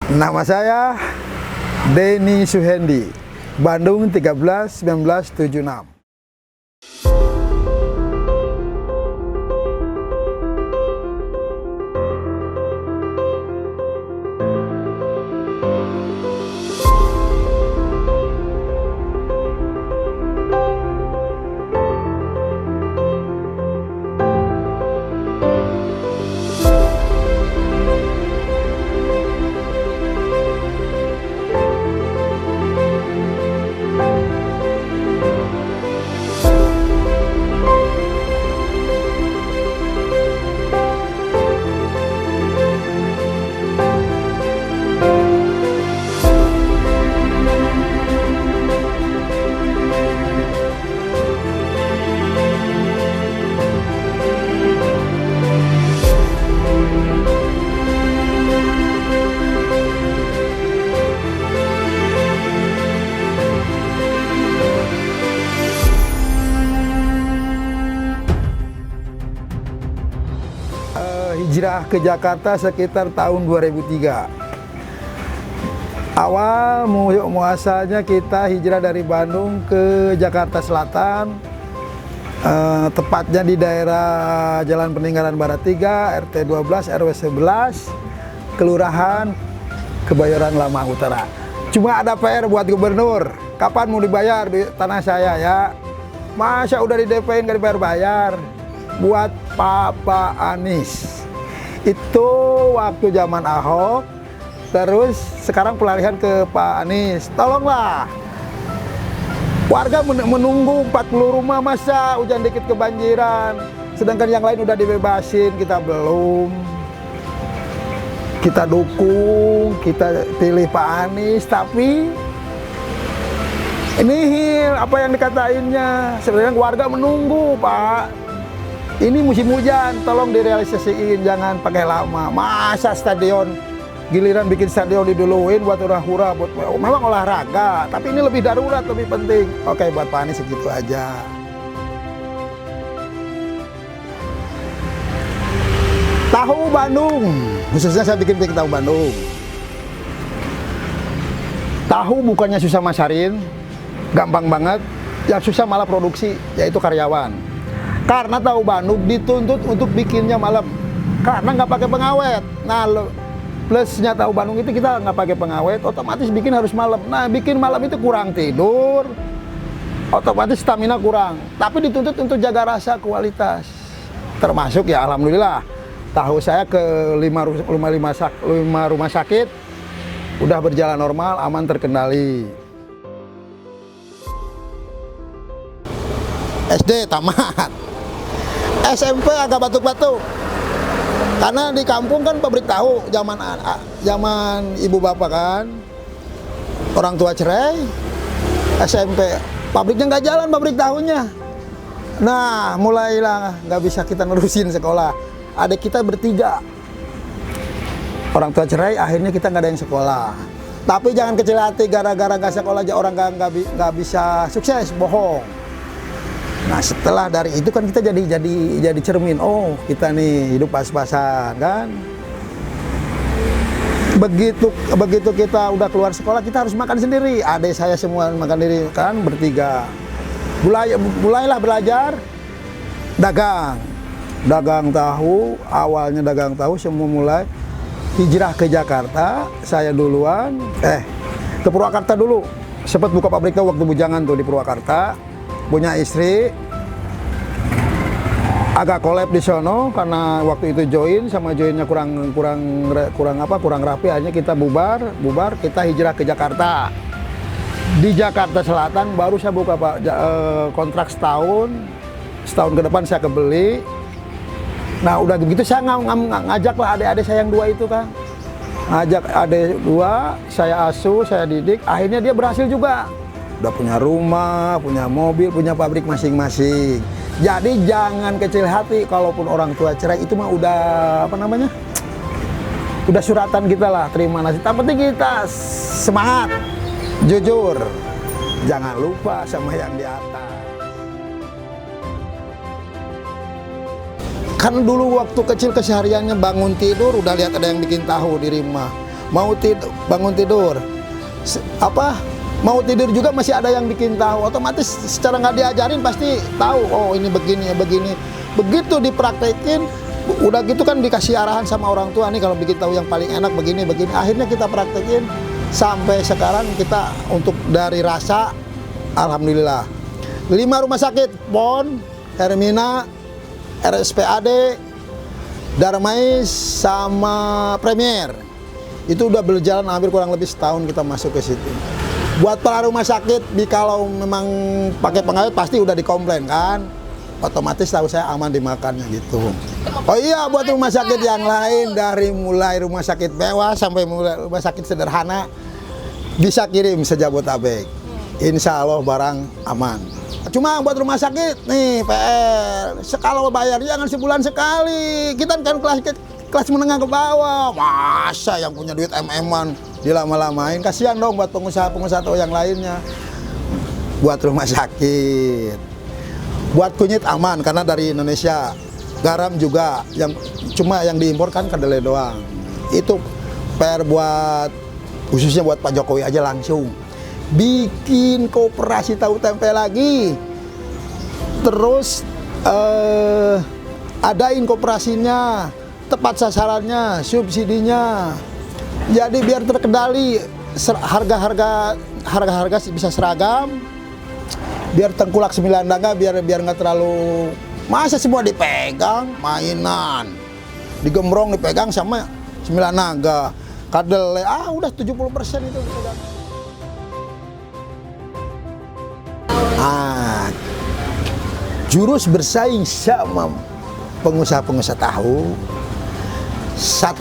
Nama saya Denny Suhendi, Bandung 13 1976. Hijrah ke Jakarta sekitar tahun 2003. Awal muasalnya kita hijrah dari Bandung ke Jakarta Selatan, tepatnya di daerah Jalan Peninggalan Barat 3, RT 12, RW 11, Kelurahan Kebayoran Lama Utara. Cuma ada PR buat gubernur, kapan mau dibayar di tanah saya ya? Masa udah di DP-in gak dibayar? Buat Pak Anies. Itu waktu zaman Ahok, terus sekarang pelarian ke Pak Anies. Tolonglah, warga menunggu 40 rumah, masa hujan dikit kebanjiran, sedangkan yang lain udah dibebasin, kita belum. Kita dukung, kita pilih Pak Anies, tapi ini apa yang dikatainnya, sebenarnya warga menunggu, Pak. Ini musim hujan, tolong direalisasiin, jangan pakai lama. Masa stadion, giliran bikin stadion diduluin buat hura-hura, buat memang olahraga, tapi ini lebih darurat, lebih penting. Oke, buat Pak Anies segitu aja. Tahu Bandung, khususnya saya bikin tahu Bandung. Tahu bukannya susah masarin, gampang banget. Yang susah malah produksi, yaitu karyawan. Karena tahu Bandung dituntut untuk bikinnya malam, karena nggak pakai pengawet. Nah, plusnya tahu Bandung itu kita nggak pakai pengawet, otomatis bikin harus malam. Nah, bikin malam itu kurang tidur, otomatis stamina kurang. Tapi dituntut untuk jaga rasa, kualitas. Termasuk ya, alhamdulillah, tahu saya ke 5 rumah sakit udah berjalan normal, aman, terkendali. SD tamat, SMP agak batuk-batuk, karena di kampung kan pabrik tahu, zaman ibu bapak kan, orang tua cerai, SMP pabriknya nggak jalan, pabrik tahunya. Nah, mulailah nggak bisa kita nerusin sekolah. Adik kita bertiga, orang tua cerai, akhirnya kita nggak ada yang sekolah. Tapi jangan kecil hati, gara-gara nggak sekolah aja orang nggak bisa sukses, bohong. Nah, setelah dari itu kan kita jadi cermin, oh kita nih hidup pas-pasan kan. Begitu kita udah keluar sekolah, kita harus makan sendiri. Adik saya semua makan sendiri kan, bertiga. Mulailah belajar dagang tahu. Awalnya dagang tahu, semua mulai hijrah ke Jakarta. Saya duluan ke Purwakarta dulu. Sempat buka pabrik tahu waktu bujangan tuh di Purwakarta. Punya istri, agak kolab di sono karena waktu itu joinnya kurang rapi, akhirnya kita bubar, kita hijrah ke Jakarta. Di Jakarta Selatan baru saya buka kontrak setahun ke depan saya kebeli. Nah, udah begitu saya ngajaklah adik-adik saya yang dua itu kan, ngajak adik dua, saya asuh, saya didik, akhirnya dia berhasil juga. Udah punya rumah, punya mobil, punya pabrik masing-masing. Jadi jangan kecil hati, kalaupun orang tua cerai itu mah udah udah suratan kita lah, terima nasib. Yang penting kita semangat, jujur, jangan lupa sama yang di atas. Kan dulu waktu kecil kesehariannya bangun tidur udah lihat ada yang bikin tahu di rumah. bangun tidur, mau tidur juga masih ada yang bikin tahu. Otomatis secara nggak diajarin pasti tahu, oh ini begini ya begini. Begitu dipraktekin, udah gitu kan dikasih arahan sama orang tua nih, kalau bikin tahu yang paling enak begini begini. Akhirnya kita praktekin sampai sekarang kita untuk dari rasa, alhamdulillah 5 rumah sakit, PON, Hermina, RSPAD, Darmais sama Premier itu udah berjalan hampir kurang lebih setahun kita masuk ke situ. Buat para rumah sakit, kalau memang pakai pengawet pasti udah dikomplain kan, otomatis tahu saya aman dimakannya gitu. Oh iya, buat rumah sakit yang lain, dari mulai rumah sakit mewah sampai mulai rumah sakit sederhana bisa kirim sejabotabek, insya Allah barang aman. Cuma buat rumah sakit nih PR, kalau bayar jangan sebulan sekali. Kita kan kelas menengah ke bawah, masa yang punya duit MM-an dilama-lamain, kasihan dong buat pengusaha-pengusaha atau yang lainnya. Buat rumah sakit, buat kunyit aman karena dari Indonesia. Garam juga, yang cuma yang diimpor kan kedelai doang. Itu PR buat khususnya buat Pak Jokowi aja langsung. Bikin koperasi tahu tempe lagi, terus adain koperasinya, tepat sasarannya, subsidinya, jadi biar terkendali, harga-harga bisa seragam, biar tengkulak 9 naga, biar nggak terlalu, masa semua dipegang, mainan digembrong dipegang sama 9 naga, kedelai udah 70% itu udah. Jurus bersaing sama pengusaha-pengusaha tahu. 1,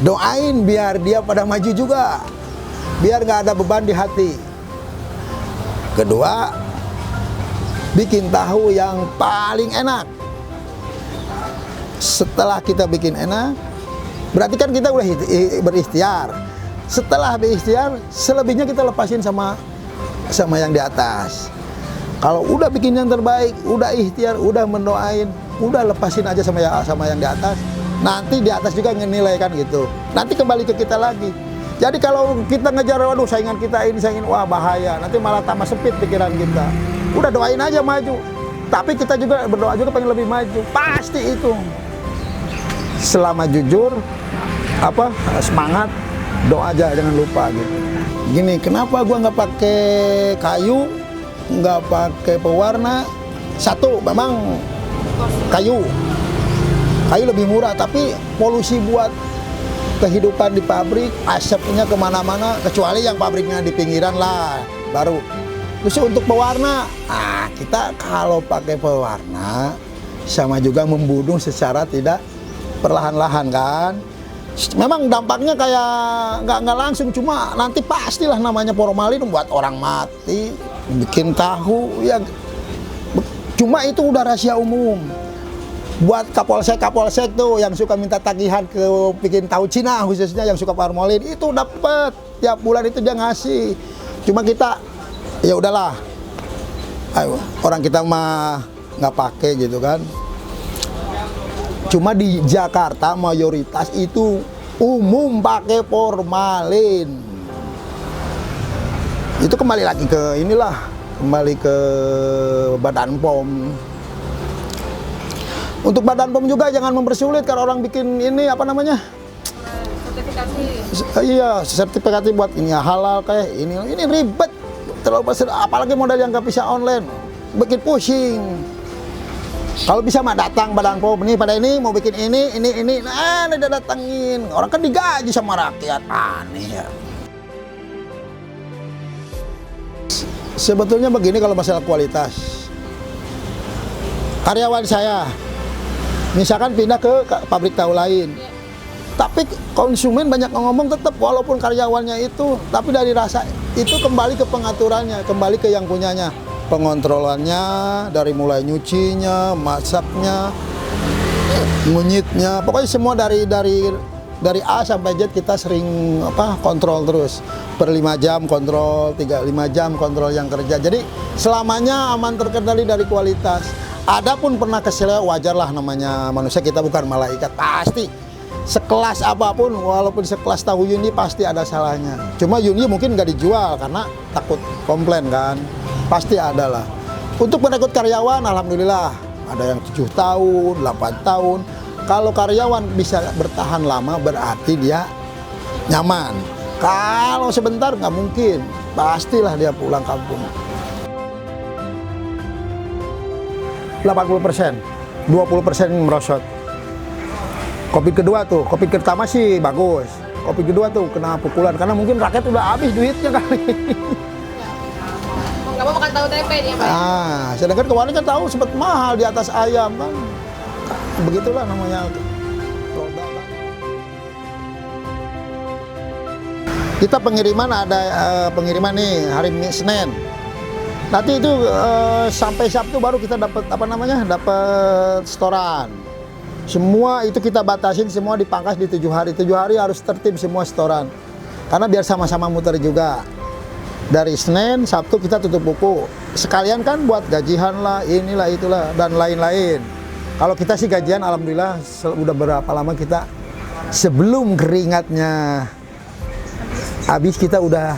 doain biar dia pada maju juga, biar nggak ada beban di hati. 2, bikin tahu yang paling enak. Setelah kita bikin enak, berarti kan kita udah berikhtiar. Setelah berikhtiar, selebihnya kita lepasin sama yang di atas. Kalau udah bikin yang terbaik, udah ikhtiar, udah mendoain, udah lepasin aja sama yang di atas. Nanti di atas juga ngenilai kan gitu. Nanti kembali ke kita lagi. Jadi kalau kita ngejar, waduh saingan kita ini, wah bahaya. Nanti malah tambah sempit pikiran kita. Udah doain aja maju. Tapi kita juga berdoa juga pengen lebih maju. Pasti itu. Selama jujur, semangat, doa aja jangan lupa gitu. Gini, kenapa gua nggak pakai kayu, nggak pakai pewarna? 1, memang kayu lebih murah, tapi polusi buat kehidupan di pabrik, asapnya kemana-mana, kecuali yang pabriknya di pinggiran lah baru. Terus untuk pewarna, kita kalau pakai pewarna sama juga membunuh secara tidak perlahan-lahan kan. Memang dampaknya kayak nggak langsung, cuma nanti pastilah namanya formalin buat orang mati, bikin tahu ya. Cuma itu udah rahasia umum. Buat kapolsek tuh yang suka minta tagihan ke bikin tahu Cina, khususnya yang suka formalin, itu dapat tiap bulan itu dia ngasih. Cuma kita ya udahlah, orang kita mah nggak pakai gitu kan. Cuma di Jakarta mayoritas itu umum pakai formalin. Itu kembali lagi ke kembali ke Badan POM. Untuk Badan POM juga jangan mempersulit kalau orang bikin ini sertifikasi. Iya, sertifikasi buat ini halal kayak ini ribet. Terlalu besar, apalagi modal yang nggak bisa online, bikin pusing. Kalau bisa mah datang Badan POM nih, pada ini mau bikin ini, udah datangin. Orang kan digaji sama rakyat, aneh ya. Sebetulnya begini kalau masalah kualitas. Karyawan saya, misalkan pindah ke pabrik tahu lain, tapi konsumen banyak ngomong tetap walaupun karyawannya itu, tapi dari rasa itu kembali ke pengaturannya, kembali ke yang punyanya, pengontrolannya, dari mulai nyucinya, masaknya, ngunyitnya, pokoknya semua dari A sampai Z kita sering kontrol terus. Per 5 jam kontrol, 5 jam kontrol yang kerja. Jadi selamanya aman terkendali dari kualitas. Adapun pernah kesel, wajar lah namanya manusia, kita bukan malaikat, pasti sekelas apapun, walaupun sekelas tahu Yuni pasti ada salahnya. Cuma Yuni mungkin nggak dijual karena takut komplain kan, pasti ada lah. Untuk merekrut karyawan, alhamdulillah ada yang 7 tahun, 8 tahun. Kalau karyawan bisa bertahan lama berarti dia nyaman. Kalau sebentar nggak mungkin, pastilah dia pulang kampung. 80%, 20% merosot. Covid kedua tuh, Covid pertama sih bagus. Covid kedua tuh kena pukulan karena mungkin rakyat udah habis duitnya kali. Nggak mau makan tahu tempe dia, Pak. Sedangkan kemarin kan tahu sempat mahal di atas ayam kan. Begitulah namanya roda. Kita pengiriman ada pengiriman nih hari Senin. Nanti itu sampai Sabtu baru kita dapat dapat setoran. Semua itu kita batasin, semua dipangkas di 7 hari. 7 hari harus tertib semua setoran. Karena biar sama-sama muter juga. Dari Senin, Sabtu kita tutup buku. Sekalian kan buat gajian lah, inilah, itulah, dan lain-lain. Kalau kita sih gajian, alhamdulillah, udah berapa lama kita sebelum keringatnya habis kita udah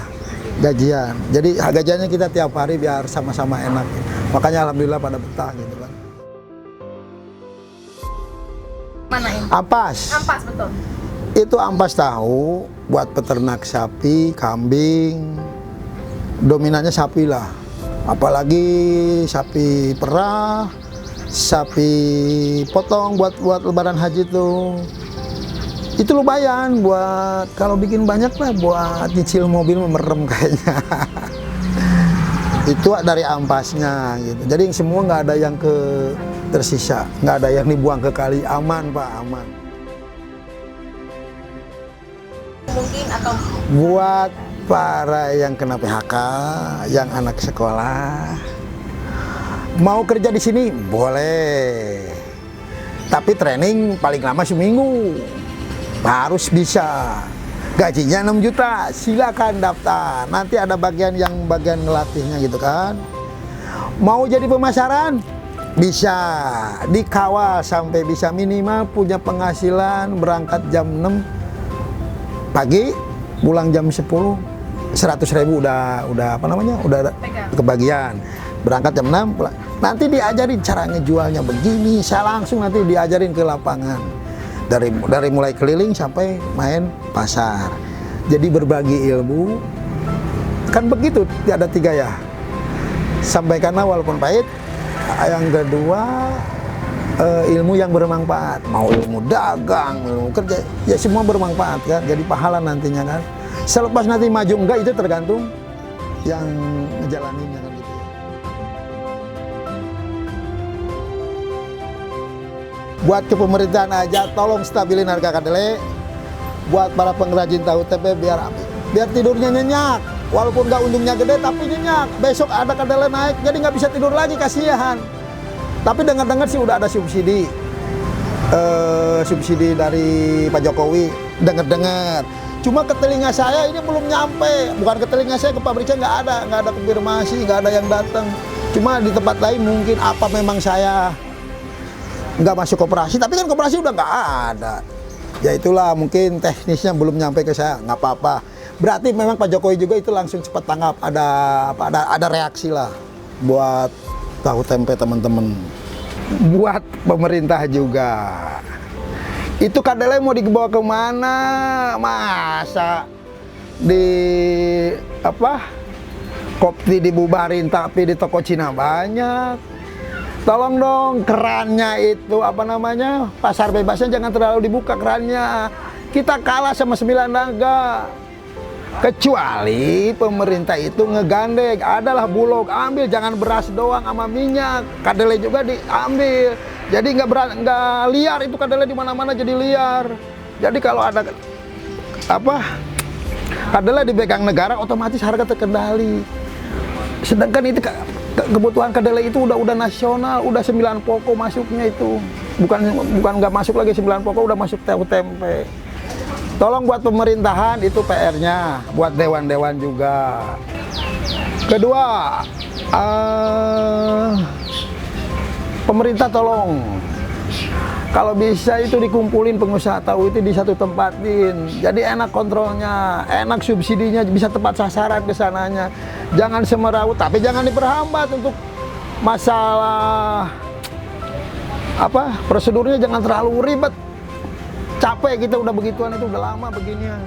gajian. Jadi gajiannya kita tiap hari biar sama-sama enak. Makanya alhamdulillah pada betah gitu kan. Mana ini? Ampas. Ampas, betul. Itu ampas tahu buat peternak sapi, kambing. Dominannya sapi lah. Apalagi sapi perah, sapi potong buat lebaran haji tuh. Itu lumayan buat kalau bikin banyak lah buat nyicil mobil merem kayaknya. Itu dari ampasnya gitu. Jadi semua nggak ada yang tersisa, nggak ada yang dibuang ke kali. Aman Pak, aman. Mungkin atau Buat para yang kena PHK, yang anak sekolah, mau kerja di sini boleh, tapi training paling lama seminggu, harus bisa. Gajinya 6 juta, silakan daftar. Nanti ada bagian ngelatihnya gitu kan. Mau jadi pemasaran? Bisa, dikawal sampai bisa minimal punya penghasilan berangkat jam 6 pagi, pulang jam 10, 100.000 udah kebagian. Berangkat jam 6, pulang. Nanti diajarin cara ngejualnya begini, saya langsung nanti diajarin ke lapangan. Dari mulai keliling sampai main pasar. Jadi berbagi ilmu, kan begitu, ada 3 ya. Sampaikanlah walaupun pahit. Yang kedua, ilmu yang bermanfaat. Mau ilmu dagang, ilmu kerja, ya semua bermanfaat kan. Jadi pahala nantinya kan. Selepas nanti maju enggak itu tergantung yang ngejalaninnya kan gitu. Buat ke pemerintahan aja, tolong stabilin harga kedelai. Buat para pengrajin tahu tempe biar tidurnya nyenyak. Walaupun nggak untungnya gede, tapi nyenyak. Besok ada kedelai naik, jadi nggak bisa tidur lagi, kasihan. Tapi dengar-dengar sih udah ada subsidi. Subsidi dari Pak Jokowi, dengar-dengar. Cuma ke telinga saya ini belum nyampe. Bukan ke telinga saya, ke pabriknya nggak ada konfirmasi, nggak ada yang datang. Cuma di tempat lain mungkin apa memang saya nggak masuk koperasi, tapi kan koperasi udah nggak ada. Ya itulah mungkin teknisnya belum nyampe ke saya, nggak apa-apa. Berarti memang Pak Jokowi juga itu langsung cepat tanggap, ada reaksi lah buat tahu tempe teman-teman. Buat pemerintah juga. Itu kedelai mau dibawa kemana? Masa Kopti dibubarin tapi di toko Cina banyak. Tolong dong kerannya itu pasar bebasnya jangan terlalu dibuka kerannya. Kita kalah sama 9 naga. Kecuali pemerintah itu ngegandeng, adalah Bulog ambil, jangan beras doang sama minyak, kedelai juga diambil. Jadi nggak liar itu kedelai di mana-mana jadi liar. Jadi kalau ada kedelai dipegang negara otomatis harga terkendali. Sedangkan itu kebutuhan kedelai itu udah nasional, udah 9 pokok masuknya itu. Bukan nggak masuk lagi 9 pokok, udah masuk tahu tempe. Tolong buat pemerintahan itu PR-nya, buat dewan-dewan juga. Kedua, pemerintah tolong Kalau bisa itu dikumpulin pengusaha tahu itu di satu tempatin. Jadi enak kontrolnya, enak subsidinya, bisa tepat sasaran ke sananya. Jangan semeraut, tapi jangan diperhambat untuk masalah prosedurnya jangan terlalu ribet. Capek kita udah begituan itu udah lama beginian.